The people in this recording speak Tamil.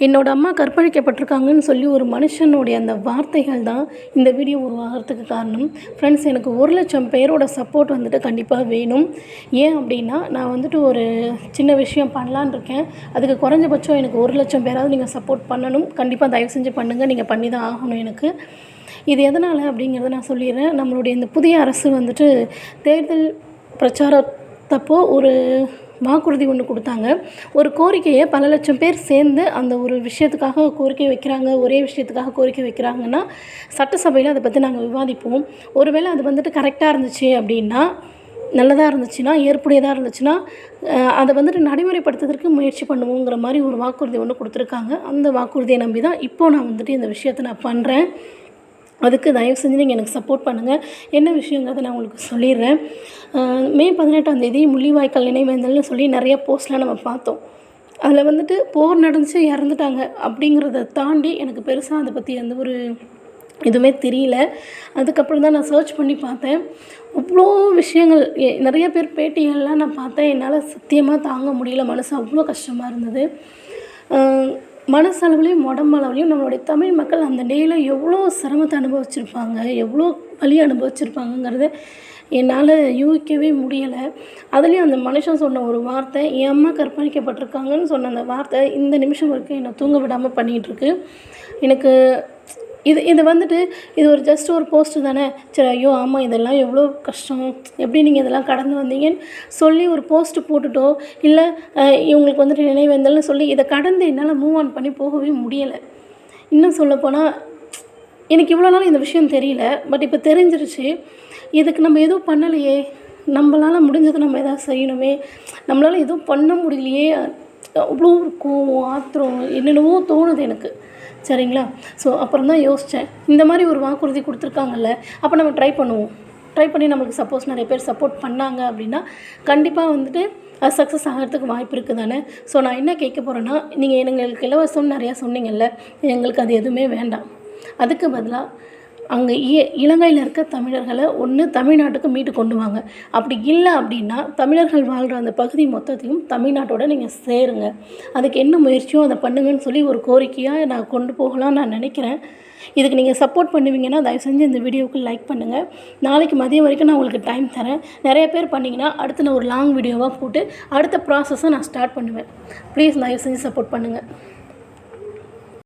என்னோட அம்மா கற்பழிக்கப்பட்டிருக்காங்கன்னு சொல்லி ஒரு மனுஷனுடைய அந்த வார்த்தைகள் தான் இந்த வீடியோ உருவாகிறதுக்கு காரணம். ஃப்ரெண்ட்ஸ், எனக்கு 1,00,000 பேரோட சப்போர்ட் வந்துட்டு கண்டிப்பாக வேணும். ஏன் அப்படின்னா, நான் வந்துட்டு ஒரு சின்ன விஷயம் பண்ணலான்னு இருக்கேன். அதுக்கு குறைஞ்சபட்சம் எனக்கு 1,00,000 பேராவது நீங்கள் சப்போர்ட் பண்ணணும். கண்டிப்பாக தயவு செஞ்சு பண்ணுங்கள். நீங்கள் பண்ணி தான் ஆகணும் எனக்கு. இது எதனால் அப்படிங்கிறத நான் சொல்லிடுறேன். நம்மளுடைய இந்த புதிய அரசு வந்துட்டு தேர்தல் பிரச்சாரத்தப்போ ஒரு வாக்குறுதி ஒன்று கொடுத்தாங்க. ஒரு கோரிக்கையை பல லட்சம் பேர் சேர்ந்து அந்த ஒரு விஷயத்துக்காக கோரிக்கை வைக்கிறாங்க. ஒரே விஷயத்துக்காக கோரிக்கை வைக்கிறாங்கன்னா, சட்டசபையில் அதை பற்றி நாங்கள் விவாதிப்போம். ஒருவேளை அது வந்துட்டு கரெக்டாக இருந்துச்சு அப்படின்னா, நல்லதாக இருந்துச்சுன்னா, ஏற்புடையதாக இருந்துச்சுன்னா, அதை வந்துட்டு நடைமுறைப்படுத்துறதுக்கு முயற்சி பண்ணுவோங்கிற மாதிரி ஒரு வாக்குறுதி ஒன்று கொடுத்துருக்காங்க. அந்த வாக்குறுதியை நம்பி தான் இப்போது நான் வந்துட்டு இந்த விஷயத்தை நான் பண்ணுறேன். அதுக்கு தயவு செஞ்சு நீங்கள் எனக்கு சப்போர்ட் பண்ணுங்கள். என்ன விஷயங்கிறத நான் உங்களுக்கு சொல்லிடுறேன். மே 18ஆம் முள்ளிவாய்க்கால் நினைவேந்தல்னு சொல்லி நிறைய போஸ்ட்லாம் நம்ம பார்த்தோம். அதில் வந்துட்டு போர் நடந்துச்சு, இறந்துட்டாங்க அப்படிங்கிறத தாண்டி எனக்கு பெருசாக அதை பற்றி எந்த ஒரு எதுவுமே தெரியல. அதுக்கப்புறம் தான் நான் சர்ச் பண்ணி பார்த்தேன். அவ்வளோ விஷயங்கள் நிறைய பேர் பேட்டிகள்லாம் நான் பார்த்தேன். என்னால் சத்தியமாக தாங்க முடியல. மனசு அவ்வளோ கஷ்டமாக இருந்தது. மனசளவுலேயும் உடம்பளவுலேயும் நம்மளுடைய தமிழ் மக்கள் அந்த டேயில் எவ்வளோ சிரமத்தை அனுபவிச்சிருப்பாங்க, எவ்வளோ வலி அனுபவிச்சிருப்பாங்கங்கிறத என்னால் யூகிக்கவே முடியலை. அதுலேயும் அந்த மனுஷன் சொன்ன ஒரு வார்த்தை, என் அம்மா கற்பழிக்கப்பட்டிருக்காங்கன்னு சொன்ன அந்த வார்த்தை இந்த நிமிஷம் வரைக்கும் என்னை தூங்க விடாமல் பண்ணிகிட்ருக்கு. எனக்கு இது வந்துட்டு இது ஒரு ஜஸ்ட் ஒரு போஸ்ட்டு தானே. சரி, ஐயோ ஆமாம், இதெல்லாம் எவ்வளோ கஷ்டம், எப்படி நீங்கள் இதெல்லாம் கடந்து வந்தீங்கன்னு சொல்லி ஒரு போஸ்ட்டு போட்டுட்டோ, இல்லை இவங்களுக்கு வந்துட்டு நினைவேந்தல்னு சொல்லி இதை கடந்து என்னால் மூவ் ஆன் பண்ணி போகவே முடியலை. இன்னும் சொல்லப்போனால் எனக்கு இவ்வளோ நாள் இந்த விஷயம் தெரியல. பட் இப்போ தெரிஞ்சிருச்சு. இதுக்கு நம்ம எதுவும் பண்ணலையே, நம்மளால் முடிஞ்சதை நம்ம எதாவது செய்யணுமே, நம்மளால் எதுவும் பண்ண முடியலையே, அவ்வளோ ஒரு கோவம், ஆத்திரம், என்னென்னவோ தோணுது எனக்கு. சரிங்களா? ஸோ அப்புறம் தான் யோசித்தேன், இந்த மாதிரி ஒரு வாக்குறுதி கொடுத்துருக்காங்கல்ல, அப்போ நம்ம ட்ரை பண்ணுவோம். ட்ரை பண்ணி நம்மளுக்கு சப்போஸ் நிறைய பேர் சப்போர்ட் பண்ணாங்க அப்படின்னா கண்டிப்பாக வந்துட்டு அது சக்ஸஸ் ஆகிறதுக்கு வாய்ப்பு இருக்குது தானே. ஸோ நான் என்ன கேட்க போகிறேன்னா, நீங்கள் எங்களுக்கு இலவசம்னு நிறையா சொன்னீங்கல்ல, எங்களுக்கு அது எதுவுமே வேண்டாம். அதுக்கு பதிலாக அங்கே இலங்கையில் இருக்க தமிழர்களை ஒன்று தமிழ்நாட்டுக்கு மீட்டு கொண்டு வாங்க. அப்படி இல்லை அப்படின்னா தமிழர்கள் வாழ்கிற அந்த பகுதி மொத்தத்தையும் தமிழ்நாட்டோட நீங்கள் சேருங்க. அதுக்கு என்ன முயற்சியோ அதை பண்ணுங்கன்னு சொல்லி ஒரு கோரிக்கையாக நான் கொண்டு போகலான்னு நான் நினைக்கிறேன். இதுக்கு நீங்கள் சப்போர்ட் பண்ணுவீங்கன்னா தயவு செஞ்சு இந்த வீடியோவுக்கு லைக் பண்ணுங்கள். நாளைக்கு மதியம் வரைக்கும் நான் உங்களுக்கு டைம் தரேன். நிறைய பேர் பண்ணிங்கன்னா அடுத்து நான் ஒரு லாங் வீடியோவாக போட்டு அடுத்த ப்ராசஸை நான் ஸ்டார்ட் பண்ணுவேன். ப்ளீஸ் தயவு செஞ்சு சப்போர்ட் பண்ணுங்கள்.